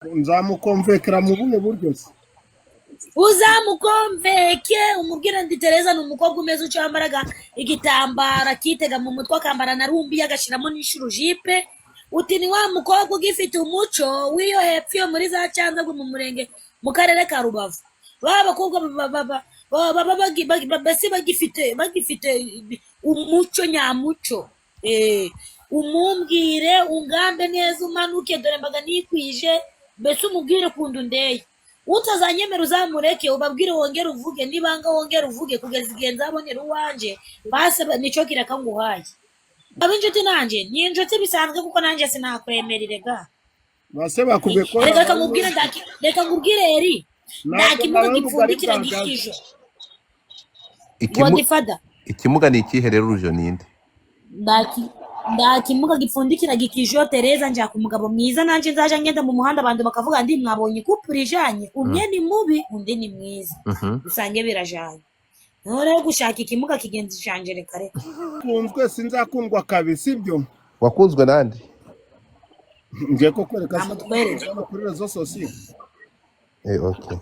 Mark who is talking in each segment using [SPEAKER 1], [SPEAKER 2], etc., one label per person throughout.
[SPEAKER 1] nzamukomvekera mu buhe buryo se?
[SPEAKER 2] uzamukomveke umubwira ndi Tereza ni umukobwa umeze uco yambaraga igitambara kitega mu mutwe akambara na rumbi agashiramo n'ishuru jipe uti ni wa mukobwa ugifite umuco w'iyo hepfo yo muri za Cyanzarwe mu murenge mu karere ka Rubavu baba bakobwa basi bagifite umuco nyamuco umumbwire ungambe neza umanuke dore mbaga nikwije mbese umubwire kundu ndeye utazanyemera uzamureke ubabwire wongere uvuge nibanga wongere uvuge kugeza igihe nzabonera uwanje base nico kireka nguhaye abinjuti nanje ni injuti bisanzwe kuko nanje sinakwemerere ga
[SPEAKER 1] base bakubwe ko
[SPEAKER 2] reka ngubwire eri nakimuga gipfundikira gikije Godfather
[SPEAKER 3] ikimuga ni ikihe rero urujo ninde
[SPEAKER 2] ndakimuga gipfundikira gikije Tereza nja ku mugabo mwiza nanje nzaje ngenda mu muhanda abantu bakavuga ndi mwabonye kupurijanye umwe ni mubi undi ni mwiza usange birajanye nore gushaka ikimuga kigenzi canje reka reka
[SPEAKER 1] kunzwe sinzakundwa kabi sibyo
[SPEAKER 3] wakunzwe nande
[SPEAKER 1] ngiye ko kwereka
[SPEAKER 2] amutwereze
[SPEAKER 1] kuri rezo sosiyo
[SPEAKER 3] okay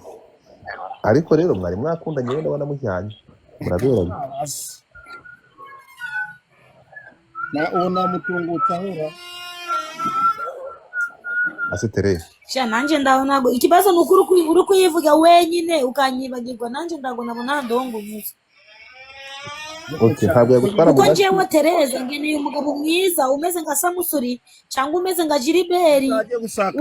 [SPEAKER 3] ariko rero mwari mwakundanye wenda wana mujyanye muraberanye
[SPEAKER 1] na ona mutungutsa hura
[SPEAKER 3] asetere
[SPEAKER 2] sha nanje ndaho nago ikibazo nukuru uri kuyivuga wenyine ukanyibagirwa nanje ndago nabona ndongo muzi
[SPEAKER 3] okay ntabwo yagutwara mu
[SPEAKER 2] kuko jewe Tereza ngeneye umugabo mwiza umeze nka Samusuri cyangwa umeze nka Gilbert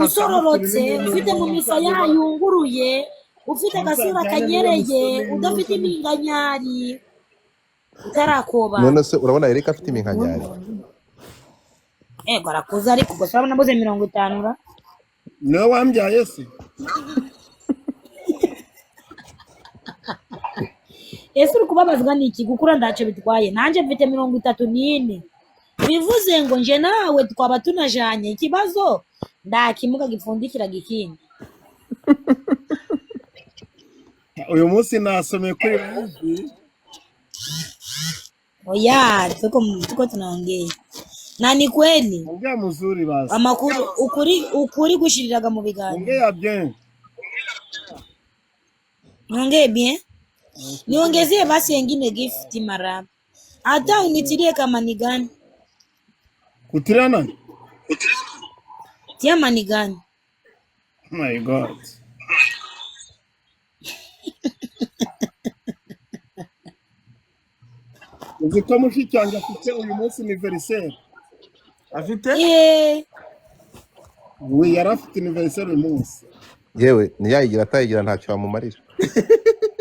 [SPEAKER 2] usororotse ufite mu misaya yunguruye ufite agasura kanyereye udafite iminkanyari utarakoba
[SPEAKER 3] none se urabona Erika afite iminkanyari
[SPEAKER 2] arakuza ariko gusa nabuze 50 ra
[SPEAKER 1] niwe wambyaye se
[SPEAKER 2] ese uri kubabazwa n'iki gukura ndace bitwaye nanje mfite 34 bivuze ngo nje nawe twaba tunajanye ikibazo ndakimuga gipfundikira gikindi
[SPEAKER 1] uyu munsi nasomeye kuri live
[SPEAKER 2] oya tuko tunaongea na ni kweli
[SPEAKER 1] ongea mzuri basi
[SPEAKER 2] amakuru ukuri gushiriraga mu biganiro
[SPEAKER 1] ongea bien
[SPEAKER 2] niongee bien niongezee basi wengine gift mara hata unitilie kama ni gani
[SPEAKER 1] kutirana
[SPEAKER 2] tia mani gani
[SPEAKER 1] my god uzi ko mushiki wanjye afite uyu munsi anniversaire
[SPEAKER 4] afite
[SPEAKER 1] we yari afite anniversaire uyu munsi
[SPEAKER 3] yewe niyayigira atayigira ntacyo bamumarira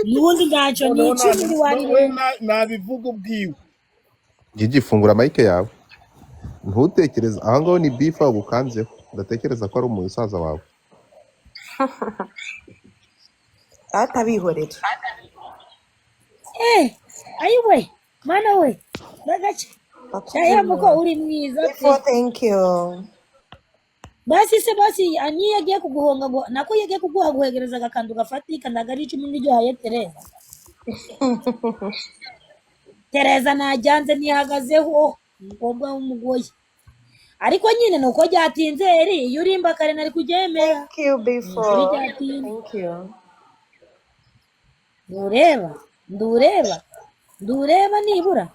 [SPEAKER 2] nubundi ntacyo ni icumi wari we
[SPEAKER 1] nabivuga ubwiwe
[SPEAKER 3] Gigi fungura mike yawe ntutekereze aha ngaho ni bifa ubukanzeho ndatekereza ko ari umusaza wawe
[SPEAKER 5] atabihorera
[SPEAKER 2] ayiwe mana we nagace cyayambuko uri mwiza
[SPEAKER 5] thank you
[SPEAKER 2] basi ani yagiye kuguhonga ngo nako yagiye kuguha guhegereza gakandu gafatika ndagari icumi n'iryo haye Tereza Tereza najyanze nihagazeho umukobwa w'umugoyi ariko nyine nuko ryatinze eri yurimba kare nari kugemera
[SPEAKER 5] thank you before thank you ndureba nibura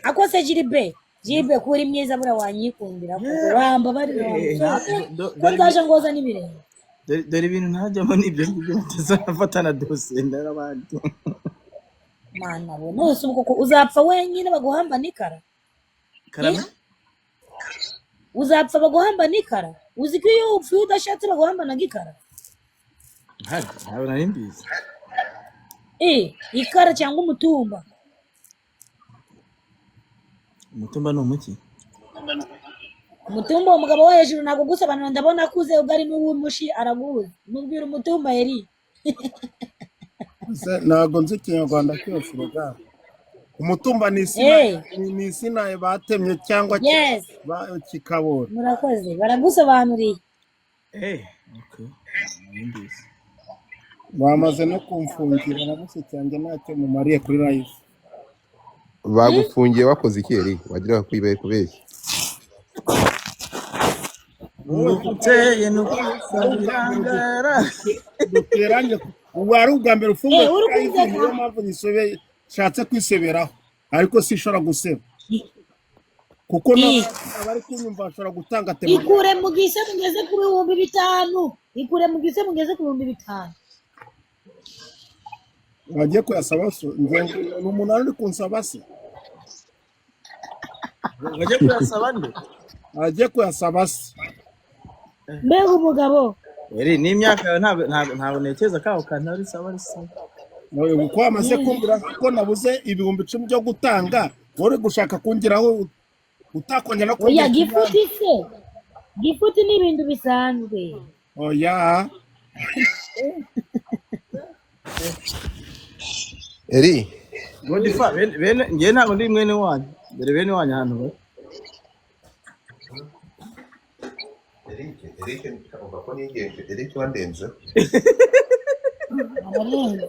[SPEAKER 5] akose Gilbert kuri myiza bura wanyikundira kuramba bari ndaje ngoza n'ibirenge
[SPEAKER 4] dore ibintu ntajyamo nibyo ngibyo mutazafatana dosiye n'abandi
[SPEAKER 2] mana bo nose uko uzapfa wenyine baguhamba nikara uzapfa baguhamba nikara uzi ko iyo upfuye udashatse baguhamba na gikara
[SPEAKER 4] ntabwo nari mbizi
[SPEAKER 2] ikara cyangwa umutumba
[SPEAKER 4] ni umuki
[SPEAKER 2] umutumba umugabo wo hejuru ntabwo gusobanura ndabona akuze ubwo ari n'uwumushi araguze mubwira umutumba yari
[SPEAKER 1] ntabwo nzi ikinyarwanda cyose rega umutumba ni isina batemye cyangwa kikabora
[SPEAKER 2] murakoze baragusobanuriye
[SPEAKER 1] bamaze no kumfungira na bose cyanjye ntacyo mumariye kuri live
[SPEAKER 3] bagufungiye wakoze ikeri wagira kwibeye kubeshya
[SPEAKER 4] nguteye nukusabirangara
[SPEAKER 1] duteranye wari ubwa mbere ufunguye
[SPEAKER 5] uri
[SPEAKER 1] kuri
[SPEAKER 5] kumva
[SPEAKER 1] niyo mpamvu nshatse kwiseberaho ariko sishobora guseba kuko abari kunyumva bashobora gutanga tema
[SPEAKER 5] ikure mu gise mugeze ku 5,000 ikure mu gise mugeze ku 5,000
[SPEAKER 1] wagiye kuyasaba so n'umunani uri kunsaba se
[SPEAKER 4] wagiye kuyasaba nde
[SPEAKER 1] agiye kuyasaba se
[SPEAKER 5] mbega umugabo
[SPEAKER 4] eri n'imyaka yawe ntabwo nekeza kaho kantu ari saba
[SPEAKER 1] uko amaze kumbura ko nabuze 10,000 byo gutanga uri gushaka kungiraho utakongera no
[SPEAKER 5] oya gifuti ni ibintu bisanzwe
[SPEAKER 1] oya
[SPEAKER 3] Eri
[SPEAKER 4] Godifa bene ngiye ntabwo ndi mwene wanyu dore bene wanyu ahantu bari
[SPEAKER 3] Eric umva ko nigenje Eric wandenze
[SPEAKER 5] abarenga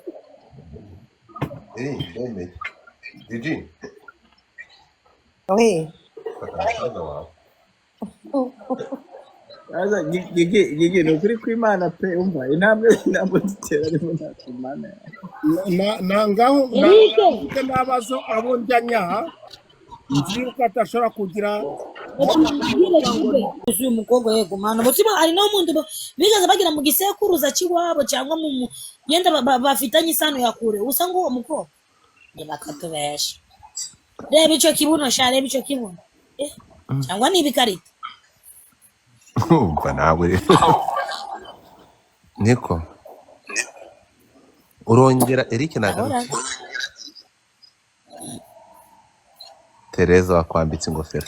[SPEAKER 3] Eric bene Gigi
[SPEAKER 6] Oui.
[SPEAKER 3] fata wawe
[SPEAKER 4] aza gigi no kuri kwimana pe umva intambwe zitera arimo ntakumana
[SPEAKER 1] nangaho
[SPEAKER 5] Eric
[SPEAKER 1] nabazo abo njyanyaha nzi ko atashobora kugira
[SPEAKER 5] uyu mukobwa yego mana mutima ari no muntu bigaze bagira mu gisekuruza kiwabo cyangwa mu yenda bafitanye isano ya kure usanga uwo mukobwa bakatubesha reba ico kibuno sha reba ico kibuno cyangwa ni ibikarita
[SPEAKER 3] umva nawe niko urongera Eric nagaruka Tereza wakwambitse ingofero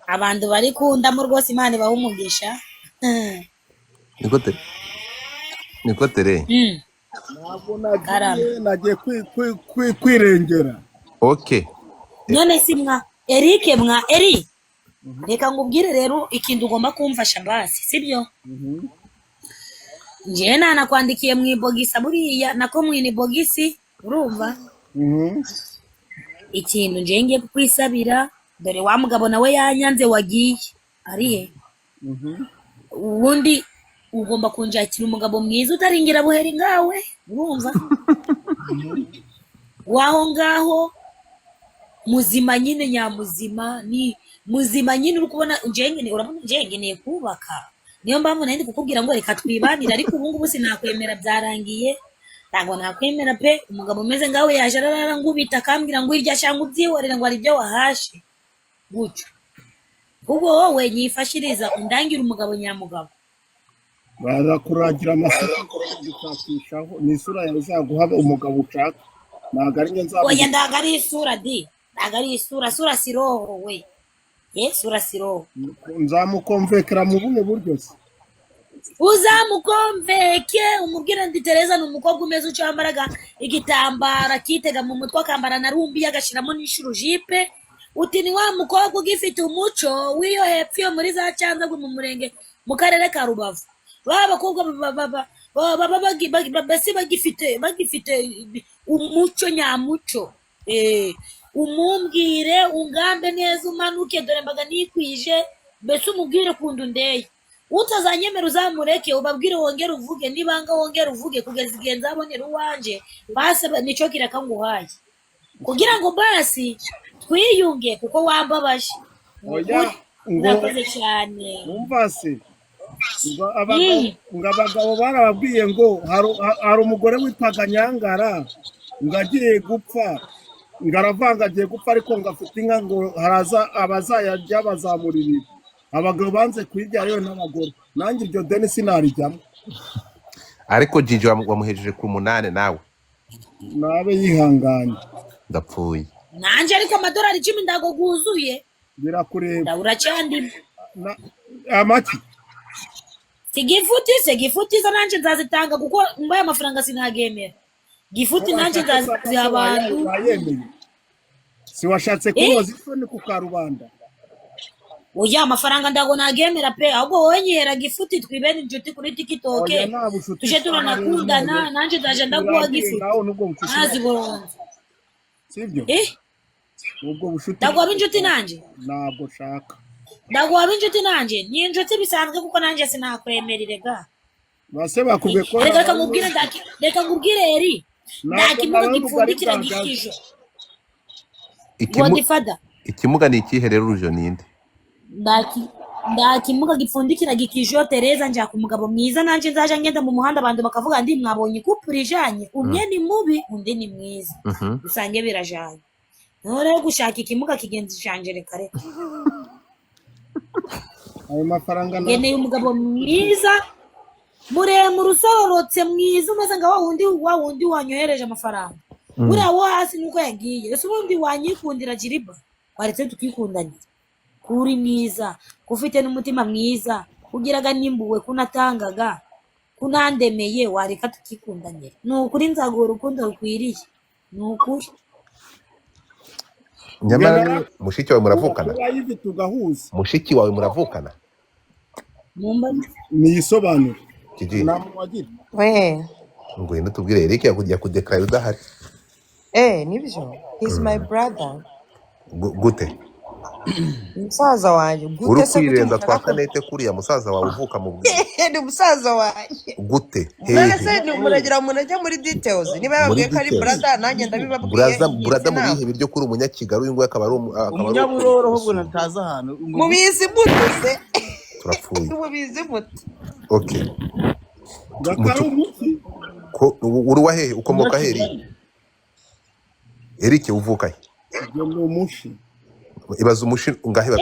[SPEAKER 5] abantu bari kundamo rwose Imana bahumugisha
[SPEAKER 3] niko tere
[SPEAKER 1] ntabwo nagiye kwirengera
[SPEAKER 3] okay
[SPEAKER 5] none si mwa Eric Eri reka ngubwire rero ikintu ugomba kumfasha basi sibyo nje nakwandikiye mu ibogisa buriya nako mu ibogisi urumva ikintu nje ngiye kukwisabira dore wa mugabo nawe yanyanze wagiye arihe ubundi ugomba kunjakira umugabo mwiza utaringira buheri ngawe urumva waho ngaho muzima nyine nyamuzima ni muzima nyine uri kubona njengene urabona njengeneye kubaka niyo mpamvu nandi kukubwira ngo reka twibanira ariko ubu ngubu sinakwemera byarangiye ntabwo nakwemera pe umugabo umeze ngawe yaje arara ngubita akambwira ngo irya cyangwa ubyihorera ngo ari byo wahashe gutyo ubwo wowe nyifashiriza undangira umugabo nyamugabo
[SPEAKER 1] barakuragira amasoko gushakishaho ni isura yawe izaguha umugabo ushaka ntabwo ari njye nzaba
[SPEAKER 5] oya ntabwo ari isura ntabwo ari isura si roho we sura si roho
[SPEAKER 1] nzamukomvekera mu buhe buryo se
[SPEAKER 5] uzamukomveke umubwira ndi Tereza ni umukobwa umeze uco yambaraga igitambara kitega mu mutwe akambara na rumbi agashiramo n'ishuru jipe uti ni wa mukobwa ugifite umuco w'iyo hepfo yo muri za Cyanzarwe mu murenge mu karere ka Rubavu abakobwa basi bagifite umuco nyamuco umumbwire ungambe neza umanuke dore mbaga nikwije mbese umubwire kundu ndeye utazanyemera uzamureke ubabwire wongere uvuge nibanga wongere uvuge kugeza igihe nzabonera uwanje base nico kirakanguhaye kugira ngo basi twiyunge kuko wambabaje
[SPEAKER 1] oya
[SPEAKER 5] urakoze cyane
[SPEAKER 1] umva se ngo abagabo barababwiye ngo hari umugore witwaga Nyangara ngo agiye gupfa ngo aravangagiye gupfa ariko ngo afite inka ngo haraza abazayarya bazamurira abagabo banze kuyirya rero n'abagore nanjye iryo deni sinarijyamo
[SPEAKER 3] ariko Gigi wamuhejeje ku 8 nawe
[SPEAKER 1] nabe yihanganye
[SPEAKER 3] ndapfuye
[SPEAKER 5] nanje ariko amadolari 10 ndago guzuye
[SPEAKER 1] birakureba
[SPEAKER 5] ndabura cyandi
[SPEAKER 1] amaki
[SPEAKER 5] gifuti za nanje nzazitanga kuko mbaye amafaranga sinagemera gifuti nanje nzaziha abantu
[SPEAKER 1] si washatse kunoza isoni ku karubanda
[SPEAKER 5] oya amafaranga ndago nagemera pe ahubwo wowe nyihera gifuti twibene inshuti kuri TikTok tuje turanakundana nanje ndaje ndaguha gifuti nazi boronze
[SPEAKER 1] sibyo ubwo bushuti
[SPEAKER 5] ndaguha inshuti nanje
[SPEAKER 1] ntabwo shaka
[SPEAKER 2] ndaguha inshuti nanjye ni inshuti bisanzwe kuko nanjye sinakwemerere ga
[SPEAKER 1] base bakubwiye ko
[SPEAKER 2] reka nkubwire reka nkubwire eri nta kimuga gipfundikira gikijo Godfather
[SPEAKER 3] ikimuga ni ikihe rero urujo ninde
[SPEAKER 2] nda kimuga gipfundikira gikijo Tereza njya ku mugabo mwiza nanje nzaje ngenda mu muhanda abantu bakavuga ndi mwabonye kupurijanye umwe ni mubi undi ni mwiza usange birajanye nore gushaka ikimuga kigenzi canje reka
[SPEAKER 1] ayo mafaranga
[SPEAKER 2] ngeneye umugabo mwiza muremure usororotse mwiza umeze nga wa wundi wanyohereje amafaranga uriya wo hasi nuko yagiye ese ubundi wanyikundira Jiriba waretse tukikundanira kuri mwiza kufite n'umutima mwiza kugiraga nimbuwe kunatangaga kunandemeye wareka tukikundanira nukuri nzaguha urukundo rukwiriye nukuri
[SPEAKER 3] nyamara mushiki wawe muravukana
[SPEAKER 1] mushiki
[SPEAKER 3] wawe muravukana
[SPEAKER 1] ni isobanuro
[SPEAKER 3] Gigi
[SPEAKER 1] namuwagira
[SPEAKER 3] ngwino tubwire Eric yakujya kudeklara udahari
[SPEAKER 6] nibyo he's my brother
[SPEAKER 3] gute
[SPEAKER 6] musaza wanjye
[SPEAKER 3] gute se kwirenza kwa Kanete kuriya musaza wawe uvuka mu bwiza
[SPEAKER 6] ni musaza wanjye
[SPEAKER 3] gute
[SPEAKER 6] se ni umuragira umuntu ajya muri details niba yabwiye ko ari brother nanjye ndabibabwiye
[SPEAKER 3] brother mu bihe biryo kuri umunyakigali uyu ngo akaba ari
[SPEAKER 4] umunyaburoro ahubwo nataza ahantu
[SPEAKER 6] mubizi mutse
[SPEAKER 3] turapfuye
[SPEAKER 6] mubizi mutse
[SPEAKER 3] okay ko uri wahe ukomoka he Eric uvuka he
[SPEAKER 1] umushi
[SPEAKER 3] ibaza umushi ngaheba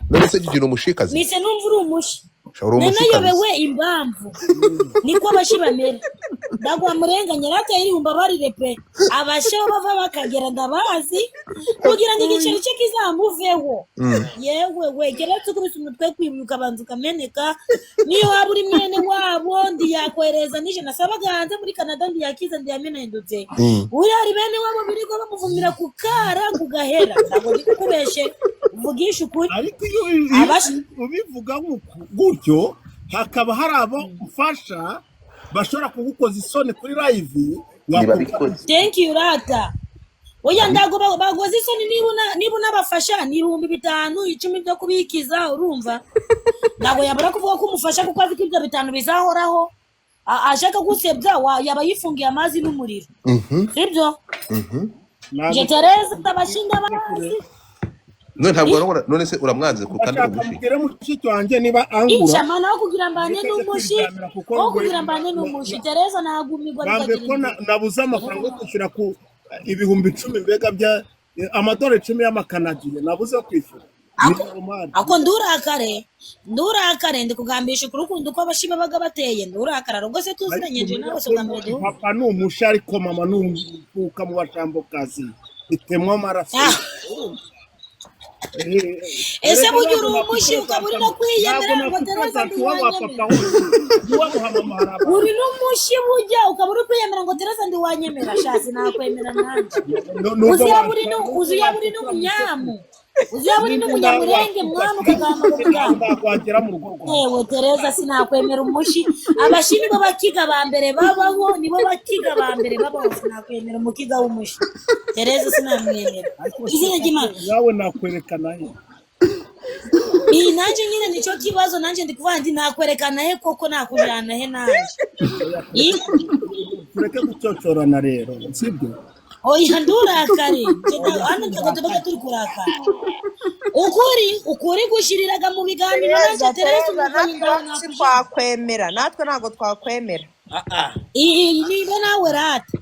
[SPEAKER 3] none se Gigi umushikazi
[SPEAKER 2] mise numva uri umushi nayobewe impamvu niko abashi bamera ndagwa murenganya rateye umbabarire pe abashe bava bakagera ndabazi kugira ngo igiceri cye kizamuveho yewe wegeretse kubisa umutwe kwibuka banza ukameneka niyo waba uri mwene wabo ndi yakwereza nije nasabaga hanze muri Canada ndi yakiza ndi yamenendutse uri ari bene wabo biriko bamuvumira kukara kugahera ndago ndikubeshe uvugisha ukuri
[SPEAKER 1] ariko iyo ubivuga gutyo hakaba hari abo mfasha bashobora kugukoza isoni kuri live
[SPEAKER 2] thank you rata oya ndago bagoza isoni niba unabafasha ni 5,000 10 byo kubikiza urumva ndago yabara kuvuga ko umufasha kuko afite ibyo 5 bizahoraho ashaka gusebya yaba yifungiye amazi n'umuriro sibyo je Tereza ndabashinda bazi
[SPEAKER 3] none se uramwanze kukandi
[SPEAKER 1] umushikire mushiki wanjye niba angura
[SPEAKER 2] icamana wo kugira mbane n'umushi Tereza nagumirwa
[SPEAKER 1] bambe ko nabuze amafaranga yo kwishyura ku ibihumbi 10 mbega bya amadolari 10 y'amakanadiye nabuze kwishyura
[SPEAKER 2] ako ndurakare ndikugambisha ku rukundo ko abashi babaga bateye ndurakara rwo se tuziranye nje nawe so gambere do
[SPEAKER 1] papa ni umushi ariko mama ni umufuka mu bacambo kazi itemwa amaraso
[SPEAKER 2] ese bugira umushi ukaburira kwiyemera ngo Tereza uri n'umushi bujya ukabura kwiyemera ngo Tereza ndi wanyemera shasi nakwemera nanje uziyaburi n'umunyamu uziyaburi n'umunyamurenge mwana ukagamba kugamba
[SPEAKER 1] kwagera mu rugo
[SPEAKER 2] yewe Tereza sinakwemera umushi abashini bo bakiga ba mbere babaho nibo bakiga ba mbere babaho sinakwemera umukiga w'umushi Tereza sinamwemera izina ry'Imana
[SPEAKER 1] yawe nakwerekana he
[SPEAKER 2] nanje nyine nico kibazo nanje ndikuvuga ndi nakwerekana he koko nakujana he nanje
[SPEAKER 1] tureke gucyocorana rero sibyo
[SPEAKER 2] oya ndurakare hano tuba turi kurakara ukuri gushiriraga mu biganiro nanje Tereza
[SPEAKER 6] umukanyinda twakwemera natwe ntago twakwemera
[SPEAKER 2] nimba nawe rata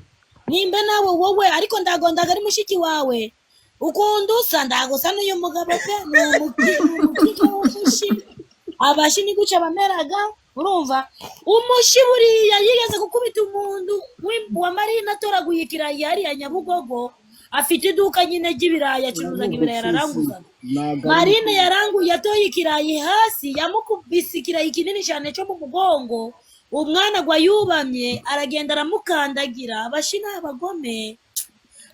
[SPEAKER 2] nimba nawe wowe ariko ndagondaga ari mushiki wawe ukunda usa ndagusa n'uyu mugabo pe ni umukike w'umushi abashi ni guca bameraga urumva umushi buriya yigeze gukubita umuntu wa Marina atoraguye ikirayi yari ya Nyabugogo afite iduka nyine ry'ibiraya kimuzaga ibiraya yaranguza Marina yaranguye atoye ikirayi hasi yamukubise ikirayi kinini cyane cyo mu mugongo umwana gwa yubamye aragenda aramukandagira abashi n'abagome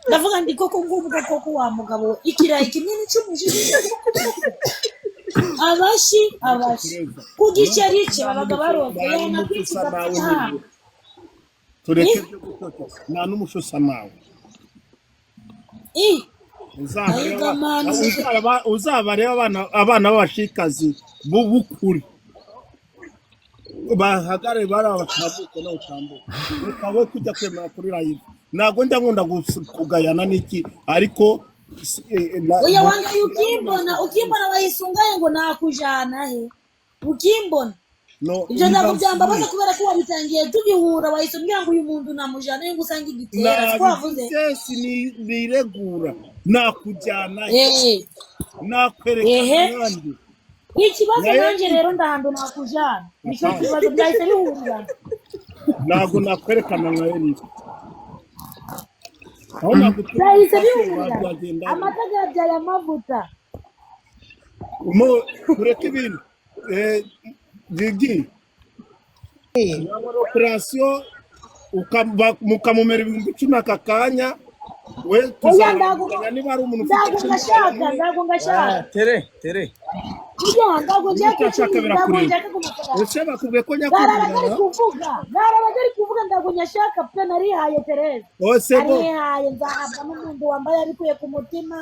[SPEAKER 2] ndavuga ndi koko nguvuga koko wa mugabo ikirayi kinini cy'umujinya abashi kugicari cye babaga baronka yana kwitsa
[SPEAKER 1] tureke byo gutoka nta n'umushosa nawe
[SPEAKER 2] ayiga mani
[SPEAKER 1] uzabareba abana b'abashikazi b'ukuri bahagare bari abatambuka nawe utambuka reka we kujya kwemera kuri live ntabwo njya nkunda kugayana n'iki ariko
[SPEAKER 2] oya wangaye ukimbona wayisungaye ngo nakujana he ukimbona ibyo ntabwo byambabaza kubera ko wabitangiye tugihura wayisumbwira ngo uyu muntu namujana ye ngo usange igitera twavuze
[SPEAKER 1] niregura nakujyana nakwereka abandi
[SPEAKER 2] ikibazo nanjye rero ndahandu nakujana nicyo kibazo byahise bihurirana
[SPEAKER 1] ntabwo nakwerekana nka Elisa
[SPEAKER 2] byahise bihurirana amata yabyaye amavuta
[SPEAKER 1] kureka ibintu Gigi operasiyo mukamumera 10,000 aka kanya we tuzamenya niba ari umuntu ufite
[SPEAKER 2] ntabwo ngashaka
[SPEAKER 4] tere
[SPEAKER 2] ntabwo
[SPEAKER 1] ese bakubwiye ko nyakubahwa
[SPEAKER 2] bari kuvuga ntabwo nyashaka pe narihaye Tereza narihaye nzahabwa n'umuntu wambaye abikuye ku mutima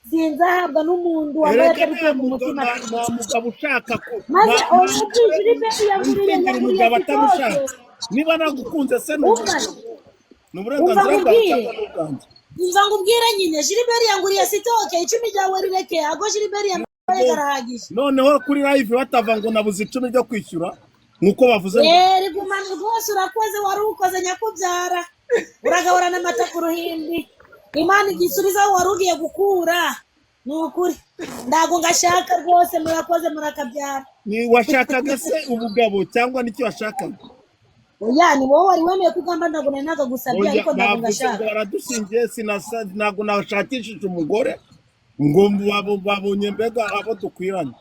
[SPEAKER 2] sinzahabwa n'umuntu wambaye abikuye ku mutima
[SPEAKER 1] mugabo ushaka ko
[SPEAKER 2] maze umutijiri mbere yaguriye
[SPEAKER 1] umugabo atamushaka niba nagukunze se n'uburenganzira bwawe
[SPEAKER 2] umva ngubwire nyine Gilbert yanguriye sitoke 10 ryawe rireke ago Gilbert yambaye garahagije
[SPEAKER 1] noneho kuri live batava ngo nabuze 10 ryo kwishyura nkuko bavuze
[SPEAKER 2] rigumana rwose urakoze wari ukoze nyakubyara uragahorana amata ku ruhimbi Imana igisubiza aho wari ugiye gukura ni ukuri ndago ngashaka rwose murakoze murakabyara
[SPEAKER 1] ni washakaga se ubugabo cyangwa n'iki washakaga
[SPEAKER 2] oya ni wowe wari wemeye kugamba ndago naga gusabye ariko ndago ngashaka
[SPEAKER 1] baradushingiye nago nashakishije umugore ngo babonye mbega abo dukwiranye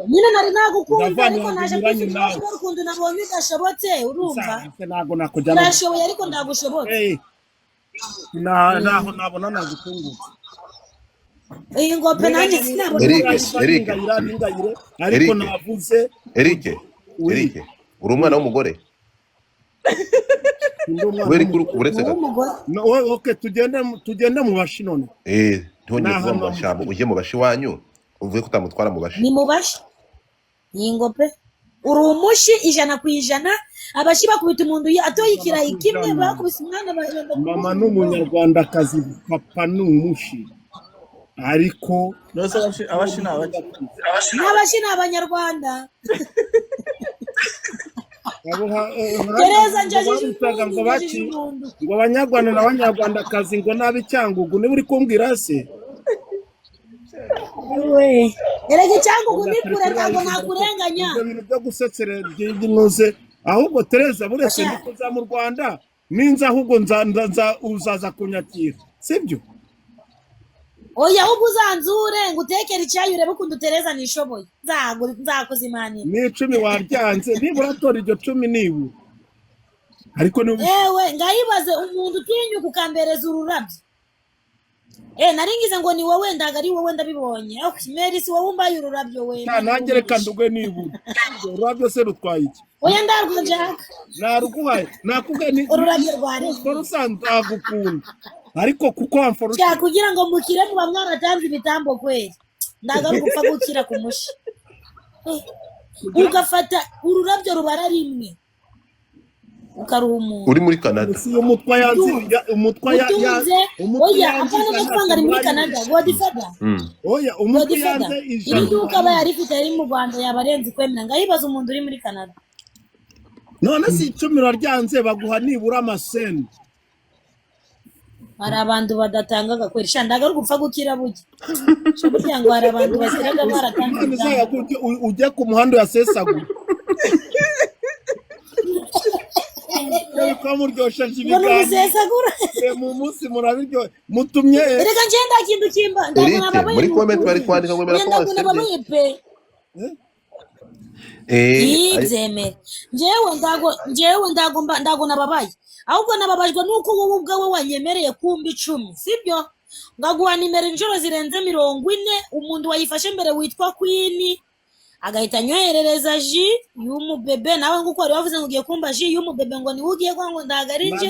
[SPEAKER 2] nyine nari nagukunda ariko naje kwishyura urukundo nabonye udashobotse urumva
[SPEAKER 1] nago nakujyana
[SPEAKER 2] nashoboye ariko ndagushobotse
[SPEAKER 1] naho nabona nagutungutse
[SPEAKER 2] iyi ngope nanjye sinabona
[SPEAKER 3] Eric
[SPEAKER 1] ariko navuze
[SPEAKER 3] Eric uri umwana w'umugore weri kuri uretse
[SPEAKER 1] okay tugende mu bashi none
[SPEAKER 3] ntongeye kuva mu bashyamba ujye mu bashi wanyu uvuye ko utamutwara mu bashi
[SPEAKER 2] ni mu bashi iyi ngope uri umushi 100% abashi bakubita umuntu atoye ikirayi kimwe bakubise umwana
[SPEAKER 1] mama n'umunyarwandakazi papa n'umushi ariko
[SPEAKER 4] abashi
[SPEAKER 2] ni abanyarwanda Tereza njajije
[SPEAKER 1] ngo abanyarwanda n'abanyarwandakazi ngo nabi cyangugu niba uri kumbwira se
[SPEAKER 2] erege cyangugu nikure ntabwo nakurenganya
[SPEAKER 1] ibyo bintu byo gusetsera by'inoze ahubwo Tereza buretse kuza mu Rwanda ninza ahubwo uzaza kunyakira sibyo
[SPEAKER 2] oya ahubwo uzanzure ngo utekere icyayi urebe ukuntu Tereza nishoboye nzakuzimanira
[SPEAKER 1] ni 10 waryanze nibura tora iryo 10 nibu ariko
[SPEAKER 2] ewe ngayibaze umuntu utinyuka ukambereza ururabyo naringize ngo ni wowe ndaga ari wowe ndabibonye Mary si wowe umbaye ururabyo we
[SPEAKER 1] nanjye reka ndugwe nibu ururabyo se rutwaye iki
[SPEAKER 2] oya ndarwo njaka
[SPEAKER 1] naruguhaye nakubwiye ni
[SPEAKER 2] ururabyo rwari
[SPEAKER 1] urusanzwe agukunda ariko kuko amforusha
[SPEAKER 2] cya kugira ngo mukire mu bamwaratanze ibitambo kweli ndagaruka gukira ku mushi ugafata ururabyo rubara rimwe ukaruhumu
[SPEAKER 3] uri muri Canada
[SPEAKER 1] si umutwa yazi umutwa
[SPEAKER 2] yazi oya apana n'utwanga ari muri Canada godifada
[SPEAKER 1] oya umutwa yazi
[SPEAKER 2] iduka aba yarifite ari mu Rwanda yabarenze kwemera ngayibaza umuntu uri muri Canada
[SPEAKER 1] none si 10 raryanze baguha nibura amaseni
[SPEAKER 2] hari abantu badatangaga kweli shandaga rugupfa gukira bugi kugira ngo hari abantu basiraga baratangaga
[SPEAKER 1] ujye ku muhanda ya Sesagu ko muryoshije ibiganiro mu munsi murabiryo mutumye
[SPEAKER 2] erega ngenda kintu kimba
[SPEAKER 3] muri comment bari kwandika ngo
[SPEAKER 2] barakwase Izeme njyewe ndago nababaye ahubwo nababajwe nuko wowe ubwawe wanyemereye kumbi 10 sibyo ngaguha nimero injoro zirenze 40 umuntu wayifashe mbere witwa Queen agahita nyoherereza ji y'umubebe nawe nguko wari wavuze ngo ugiye kumba ji y'umubebe ngo ni ugiye ngo ndagarinje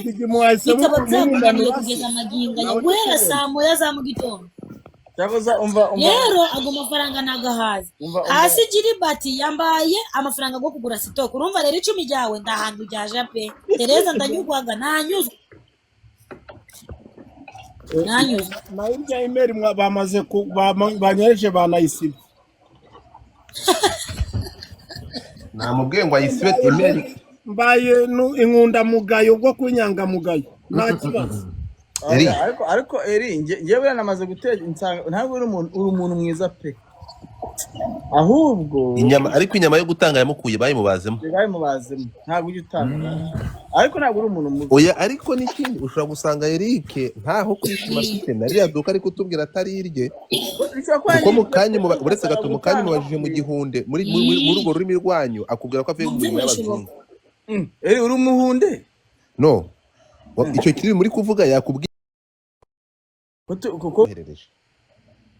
[SPEAKER 2] bikaba byakunaniye kugeza amaginganya guhera saa moya za mu gitondo
[SPEAKER 4] cyakoza umva
[SPEAKER 2] rero ago mafaranga nagahaza hasi Gilbert yambaye amafaranga go kugura stock urumva rero 10 ryawe ndahandu ryaje pe Tereza ndanyugwaga nanyuzwe
[SPEAKER 1] na irya email bamaze banyereje banayisiba
[SPEAKER 3] namubwiye ngo ayisibe email
[SPEAKER 1] mbaye inkunda mugayo bwo kunyanga mugayo nta kibazo
[SPEAKER 4] ariko eri ngewe namaze gutera ntabwo uri umuntu mwiza pe ahubwo
[SPEAKER 3] inyama yo gutanga yamukuye bayimubazemo
[SPEAKER 4] ntabwo ujya utanga ariko ntabwo uri umuntu mubi
[SPEAKER 3] oya ariko n'ikindi ushobora gusanga Eric ntaho kwishima afite nariya duka ariko utubwira atari irye kuko uretse gato mu kanya mubajije mu gihunde muri urwo rurimi rwanyu akubwira ko avuye mu mirimo y'abazungu
[SPEAKER 4] eri uri umuhunde
[SPEAKER 3] no icyo kiri muri kuvuga yakubwira
[SPEAKER 4] kuko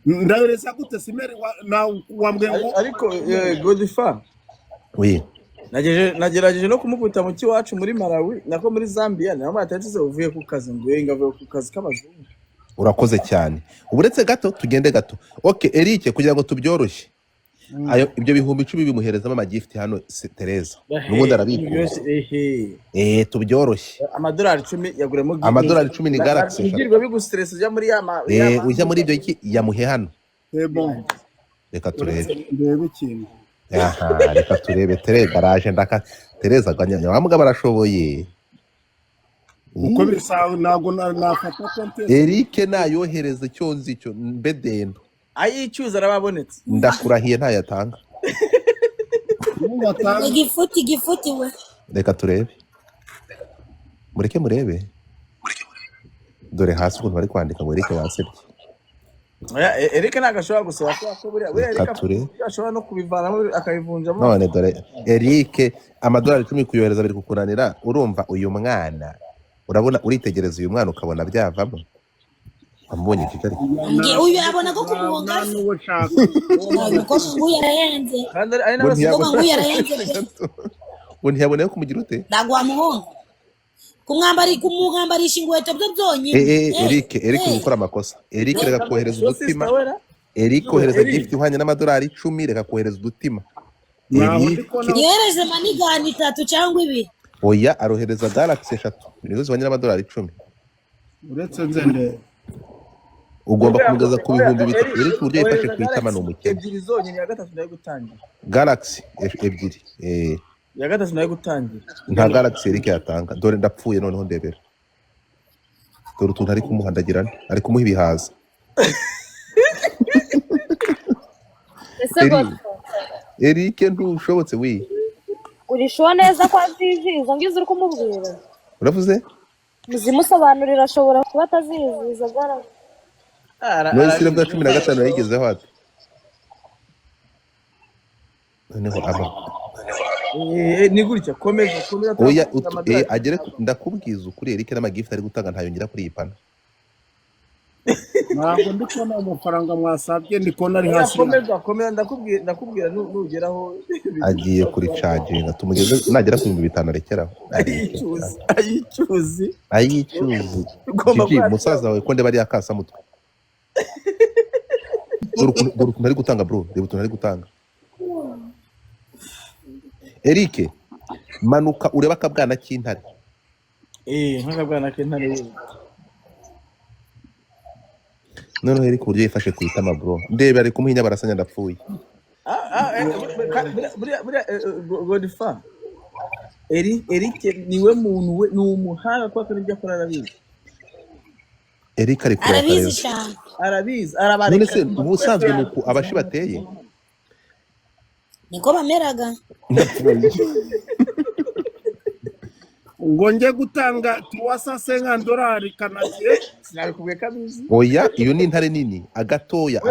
[SPEAKER 1] ndahereza gute simeri na wambwe
[SPEAKER 4] ariko Godfa
[SPEAKER 3] oui
[SPEAKER 4] nagerageje no kumukubita mu kiwacu muri Malawi nako muri Zambia naho atatize uvuye ku kazi ngo ngavuye ku kazi k'abazungu
[SPEAKER 3] urakoze cyane uburetse gato tugende gato okay Eric kugira ngo tubyoroshye ayo ibyo bihumbi 10 bimuherezamo amagift hano Tereza nubundi arabikura tubyoroshye
[SPEAKER 4] amadolari 10 yaguremo
[SPEAKER 3] amadolari 10 ni Galaxy
[SPEAKER 4] ngirwa bigustress ujya muri
[SPEAKER 3] ujya muri ibyo yamuhe hano reka turebe
[SPEAKER 1] ikintu
[SPEAKER 3] reka turebe Tereza Tereza ganya wamuga barashoboye
[SPEAKER 1] uko bisaho nago nafata content
[SPEAKER 3] Eric nayohereza cyo nzicyo mbedendo
[SPEAKER 4] ayicyuza arababonetse
[SPEAKER 3] ndakurahiye ntayatanga
[SPEAKER 2] igifuti we
[SPEAKER 3] reka turebe murebe dore hasi ukuntu bari kwandika ngo Eric wasebye
[SPEAKER 4] Eric nagashobora gusaba ko buriya Eric ashobora no kubivanamo akabivunjamo
[SPEAKER 3] none dore Eric amadolari 10 kuyohereza biri kukunanira urumva uyu mwana urabona uritegereza uyu mwana ukabona byavamo ambonye Kigali
[SPEAKER 2] uyu abona ko kumuhonga
[SPEAKER 1] n'uwo shaka
[SPEAKER 2] ko nguyu yarayenze
[SPEAKER 4] kandi ari n'abasoko
[SPEAKER 2] nguyu yarayenze
[SPEAKER 3] ngo ntiyaboneye kumugira ute
[SPEAKER 2] ndagwa muhonga kumwambarisha ingweto byo byonyine
[SPEAKER 3] Eric gukora amakosa Eric reka kohereza udutima Eric kohereza gift ihwanye n'amadolari 10 reka kohereza udutima
[SPEAKER 2] yereje manigani 3 cyangwa 2
[SPEAKER 3] oya arohereza Galaxy 3 nizo zihwanye n'amadolari 10
[SPEAKER 1] uretse nzende
[SPEAKER 3] ugomba kumugeza ku bihumbi 3 Eric uburyo yifashe ku itama n'umukene
[SPEAKER 4] ebyiri zonyine ya gatatu nayo gutangira
[SPEAKER 3] Galaxy ebyiri
[SPEAKER 4] ya gatatu nayo gutangira
[SPEAKER 3] nta Galaxy Eric yatanga dore ndapfuye noneho ndebera dore utuntu ari kumuhandagirana ari kumuha ibihaza Eric ntushobotse
[SPEAKER 7] urishuwa neza ko aziziza ngize uri kumubwira
[SPEAKER 3] uravuze
[SPEAKER 7] muzimusobanurira ashobora kuba ataziziza Galaxy
[SPEAKER 3] None sire bwa 15 yayigezeho ati noneho
[SPEAKER 4] ni gutya komeza
[SPEAKER 3] oya agere ndakubwiza ukuri Eric n'amagift ari gutanga ntayongera kuri iyi pana
[SPEAKER 1] ntabwo ndi kubona amafaranga mwasabye ndi kubona ari hasi
[SPEAKER 4] komeza ndakubwira nugeraho
[SPEAKER 3] agiye kuri charging tumugeze nagera ku 500 arekeraho ayicyuzi Gigi musaza wawe ko nde bari akasa mutwe dore ukuntu ari gutanga bro reba ukuntu ari gutanga Eric manuka ureba akabwana k'intare
[SPEAKER 4] nk'akabwana k'intare
[SPEAKER 3] noneho Eric uburyo yifashe ku itama bro ndebe ari kumuhinya barasanya ndapfuye
[SPEAKER 4] Godfa Eric niwe muntu we ni umuhanga kwa kandi akora arabizi
[SPEAKER 3] Eric ari kuri
[SPEAKER 4] arabizi
[SPEAKER 3] none se ubusanzwe nuko abashi bateye
[SPEAKER 2] niko bameraga
[SPEAKER 1] ngo nje gutanga $350 kanadiye
[SPEAKER 4] sinabikubwiye kabizi
[SPEAKER 3] oya iyo ni intare nini agatoya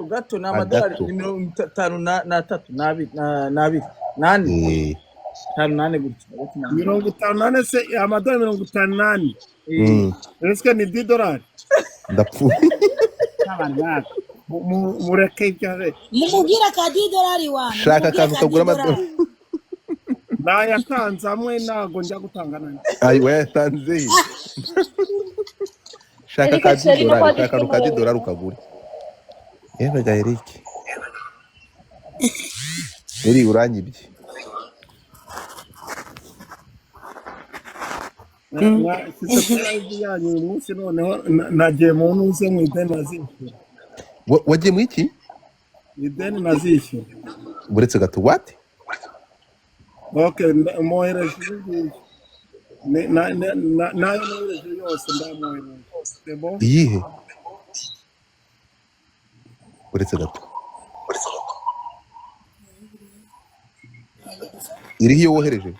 [SPEAKER 4] gato na amadolari 53 nani 58 gutya
[SPEAKER 1] 58 se amadolari 58 eske ni $10
[SPEAKER 3] ndapfuye
[SPEAKER 1] mureke cyane
[SPEAKER 2] mumubwira ka $10 wana
[SPEAKER 3] shaka akantu kagura amadolari
[SPEAKER 1] nayatanze amwe ntago njya gutanga nani
[SPEAKER 3] ayi wayatanze shaka ka $10 ukagura yewe ga Eric uri uranyibye
[SPEAKER 1] mfite live yanyu uyu munsi noneho nagiye mu ntuze mu ideni nazishyura.
[SPEAKER 3] wagiye mu iki
[SPEAKER 1] Ideni nazishyura.
[SPEAKER 3] buretse gato what
[SPEAKER 1] Okay, mwohereje ibingibi. Nayo nohereje yose ndamwohereje. C'est bon?
[SPEAKER 3] iyihe buretse gato iriho iyo wohereje